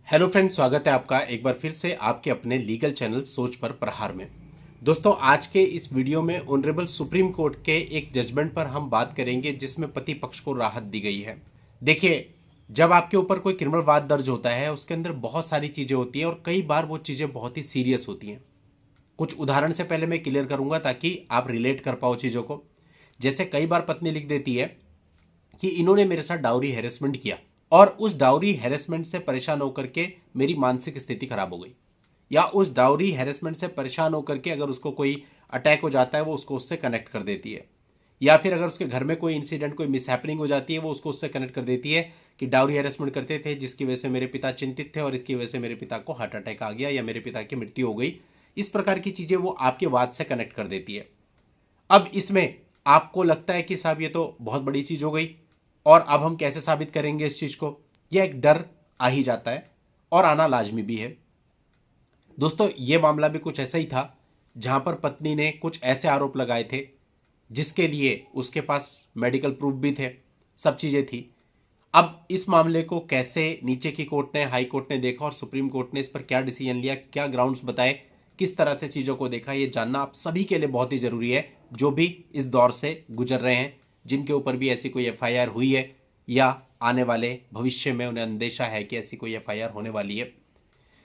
Hello friend, स्वागत है आपका एक बार फिर से आपके अपने लीगल चैनल सोच पर प्रहार में। दोस्तों, आज के इस वीडियो में ऑनरेबल सुप्रीम कोर्ट के एक जजमेंट पर हम बात करेंगे जिसमें पति पक्ष को राहत दी गई है। देखिए, जब आपके ऊपर कोई क्रिमिनल वाद दर्ज होता है उसके अंदर बहुत सारी चीज़ें होती हैं और कई बार वो चीज़ें बहुत ही सीरियस होती हैं। कुछ उदाहरण से पहले मैं क्लियर करूंगा ताकि आप रिलेट कर पाओ चीज़ों को। जैसे कई बार पत्नी लिख देती है कि इन्होंने मेरे साथ डाउरी हैरेसमेंट किया और उस डाउरी हैरेसमेंट से परेशान होकर के मेरी मानसिक स्थिति खराब हो गई, या उस डाउरी हैरेसमेंट से परेशान होकर के अगर उसको कोई अटैक हो जाता है वो उसको उससे कनेक्ट कर देती है, या फिर अगर उसके घर में कोई इंसिडेंट कोई मिसहैपनिंग हो जाती है वो उसको उससे कनेक्ट कर देती है कि डाउरी हैरेसमेंट करते थे जिसकी वजह से मेरे पिता चिंतित थे और इसकी वजह से मेरे पिता को हार्ट अटैक आ गया या मेरे पिता की मृत्यु हो गई। इस प्रकार की चीज़ें वो आपके वाद से कनेक्ट कर देती है। अब इसमें आपको लगता है कि साहब ये तो बहुत बड़ी चीज़ हो गई और अब हम कैसे साबित करेंगे इस चीज़ को, यह एक डर आ ही जाता है और आना लाजमी भी है। दोस्तों, ये मामला भी कुछ ऐसा ही था जहां पर पत्नी ने कुछ ऐसे आरोप लगाए थे जिसके लिए उसके पास मेडिकल प्रूफ भी थे, सब चीज़ें थी। अब इस मामले को कैसे नीचे की कोर्ट ने, हाई कोर्ट ने देखा और सुप्रीम कोर्ट ने इस पर क्या डिसीजन लिया, क्या ग्राउंड्स बताए, किस तरह से चीज़ों को देखा, ये जानना आप सभी के लिए बहुत ही ज़रूरी है जो भी इस दौर से गुजर रहे हैं, जिनके ऊपर भी ऐसी कोई एफआईआर हुई है या आने वाले भविष्य में उन्हें अंदेशा है कि ऐसी कोई एफआईआर होने वाली है।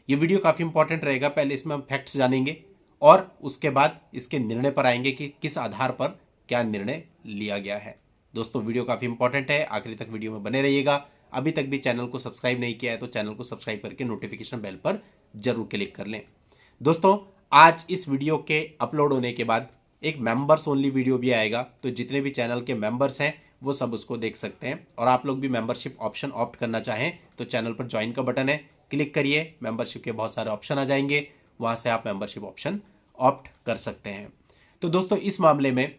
ये वीडियो काफ़ी इंपॉर्टेंट रहेगा। पहले इसमें हम फैक्ट्स जानेंगे और उसके बाद इसके निर्णय पर आएंगे कि किस आधार पर क्या निर्णय लिया गया है। दोस्तों, वीडियो काफ़ी इंपॉर्टेंट है, आखिरी तक वीडियो में बने रहिएगा। अभी तक भी चैनल को सब्सक्राइब नहीं किया है तो चैनल को सब्सक्राइब करके नोटिफिकेशन बेल पर जरूर क्लिक कर लें। दोस्तों, आज इस वीडियो के अपलोड होने के बाद एक मेंबर्स ओनली वीडियो भी आएगा, तो जितने भी चैनल के मेंबर्स हैं वो सब उसको देख सकते हैं। और आप लोग भी मेंबरशिप ऑप्शन ऑप्ट करना चाहें तो चैनल पर ज्वाइन का बटन है, क्लिक करिए, मेंबरशिप के बहुत सारे ऑप्शन आ जाएंगे, वहां से आप मेंबरशिप ऑप्शन ऑप्ट कर सकते हैं। तो दोस्तों, इस मामले में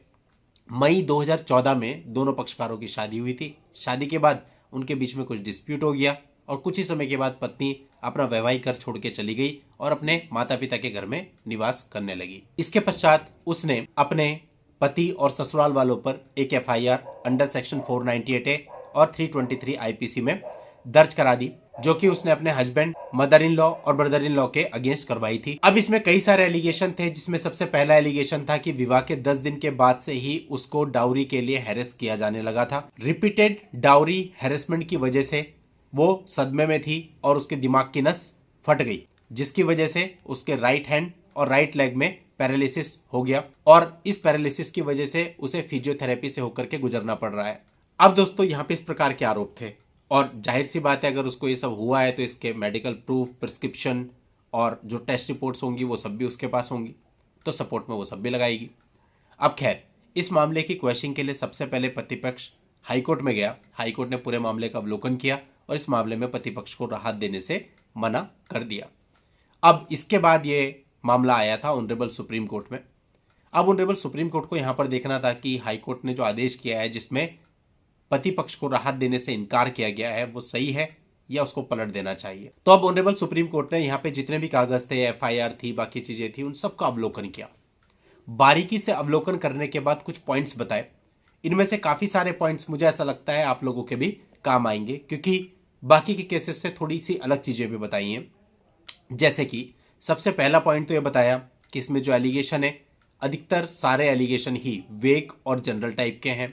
मई 2014 में दोनों पक्षकारों की शादी हुई थी। शादी के बाद उनके बीच में कुछ डिस्प्यूट हो गया और कुछ ही समय के बाद पत्नी अपना वैवाहिक घर छोड़ के चली गई और अपने माता पिता के घर में निवास करने लगी। इसके पश्चात उसने अपने पति और ससुराल वालों पर एक एफआईआर अंडर सेक्शन 498A और 323 आईपीसी में दर्ज करा दी, जो कि उसने अपने हस्बैंड, मदर इन लॉ और ब्रदर इन लॉ के अगेंस्ट करवाई थी। अब इसमें कई सारे एलिगेशन थे, जिसमें सबसे पहला एलिगेशन था कि विवाह के 10 दिन के बाद से ही उसको डाउरी के लिए हैरेस किया जाने लगा था। रिपीटेड डाउरी हैरेसमेंट की वजह से वो सदमे में थी और उसके दिमाग की नस फट गई, जिसकी वजह से उसके राइट हैंड और राइट लेग में पैरालिसिस हो गया और इस पैरालिसिस की वजह से उसे फिजियोथेरेपी से होकर के गुजरना पड़ रहा है। अब दोस्तों, यहाँ पे इस प्रकार के आरोप थे और जाहिर सी बात है अगर उसको ये सब हुआ है तो इसके मेडिकल प्रूफ, प्रिस्क्रिप्शन और जो टेस्ट रिपोर्ट्स होंगी वो सब भी उसके पास होंगी, तो सपोर्ट में वो सब भी लगाएगी। अब खैर, इस मामले की क्वेश्चन के लिए सबसे पहले पति पक्ष हाईकोर्ट में गया। हाईकोर्ट ने पूरे मामले का अवलोकन किया और इस मामले में पति पक्ष को राहत देने से मना कर दिया। अब इसके बाद ये मामला आया था ऑनरेबल सुप्रीम कोर्ट में। अब ऑनरेबल सुप्रीम कोर्ट को यहाँ पर देखना था कि हाईकोर्ट ने जो आदेश किया है जिसमें पति पक्ष को राहत देने से इनकार किया गया है वो सही है या उसको पलट देना चाहिए। तो अब ऑनरेबल सुप्रीम कोर्ट ने यहाँ पे जितने भी कागज थे, एफआईआर थी, बाकी चीजें थी, उन सबका अवलोकन किया। बारीकी से अवलोकन करने के बाद कुछ पॉइंट्स बताए। इनमें से काफी सारे पॉइंट्स मुझे ऐसा लगता है आप लोगों के भी काम आएंगे, क्योंकि बाकी के केसेस से थोड़ी सी अलग चीजें भी बताई हैं। जैसे कि सबसे पहला पॉइंट तो ये बताया कि इसमें जो एलिगेशन है, अधिकतर सारे एलिगेशन ही वेग और जनरल टाइप के हैं।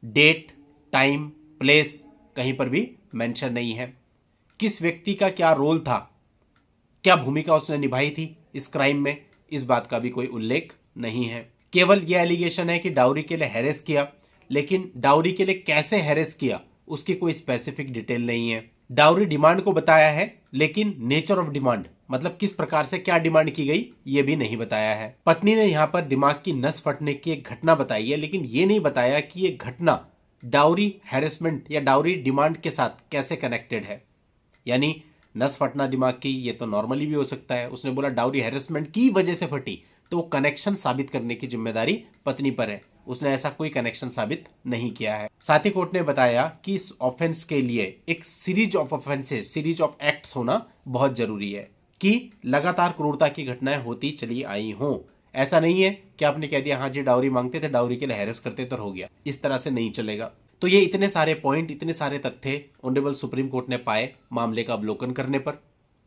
डेट, टाइम, प्लेस कहीं पर भी मेंशन नहीं है। किस व्यक्ति का क्या रोल था, क्या भूमिका उसने निभाई थी इस क्राइम में, इस बात का भी कोई उल्लेख नहीं है। केवल यह एलिगेशन है कि डाउरी के लिए हैरेस किया, लेकिन डाउरी के लिए कैसे हैरेस किया उसकी कोई स्पेसिफिक डिटेल नहीं है। डाउरी डिमांड को बताया है, लेकिन नेचर ऑफ डिमांड मतलब किस प्रकार से क्या डिमांड की गई ये भी नहीं बताया है। पत्नी ने यहाँ पर दिमाग की नस फटने की एक घटना बताई है, लेकिन ये नहीं बताया कि ये घटना डाउरी हैरेसमेंट या डाउरी डिमांड के साथ कैसे कनेक्टेड है। यानी नस फटना दिमाग की, ये तो नॉर्मली भी हो सकता है। उसने बोला डाउरी हैरेसमेंट की वजह से फटी, तो कनेक्शन साबित करने की जिम्मेदारी पत्नी पर है। उसने ऐसा कोई कनेक्शन साबित नहीं किया है। साथ ही कोर्ट ने बताया कि इस ऑफेंस के लिए एक series of offences, series of acts होना बहुत जरूरी है कि लगातार क्रूरता की घटनाएं होती चली आई हों। ऐसा नहीं है कि आपने कह दिया हाँ जी डाउरी मांगते थे, डाउरी के लिए हैरेस करते तो हो गया, इस तरह से नहीं चलेगा। तो ये इतने सारे पॉइंट, इतने सारे तथ्य ऑनरेबल सुप्रीम कोर्ट ने पाए मामले का अवलोकन करने पर,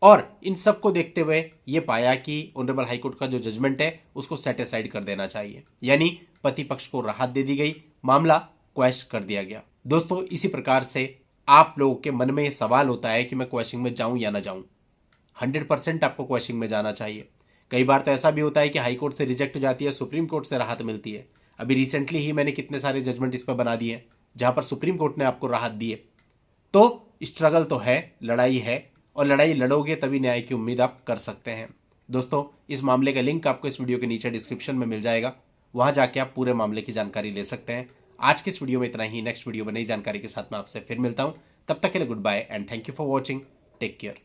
और इन सब को देखते हुए ये पाया कि ऑनरेबल हाई कोर्ट का जो जजमेंट है उसको सेट असाइड कर देना चाहिए, यानी पति पक्ष को राहत दे दी गई, मामला क्वैश कर दिया गया। दोस्तों, इसी प्रकार से आप लोगों के मन में ये सवाल होता है कि मैं क्वैशिंग में जाऊं या ना जाऊं। 100% आपको क्वैशिंग में जाना चाहिए। कई बार तो ऐसा भी होता है कि हाई कोर्ट से रिजेक्ट हो जाती है, सुप्रीम कोर्ट से राहत मिलती है। अभी रिसेंटली ही मैंने कितने सारे जजमेंट इस पर बना दिए जहां पर सुप्रीम कोर्ट ने आपको राहत दी है। तो स्ट्रगल तो है, लड़ाई है, और लड़ाई लड़ोगे तभी न्याय की उम्मीद आप कर सकते हैं। दोस्तों, इस मामले का लिंक आपको इस वीडियो के नीचे डिस्क्रिप्शन में मिल जाएगा, वहां जाके आप पूरे मामले की जानकारी ले सकते हैं। आज की इस वीडियो में इतना ही। नेक्स्ट वीडियो में नई जानकारी के साथ मैं आपसे फिर मिलता हूं। तब तक के लिए goodbye and thank you for watching. Take care.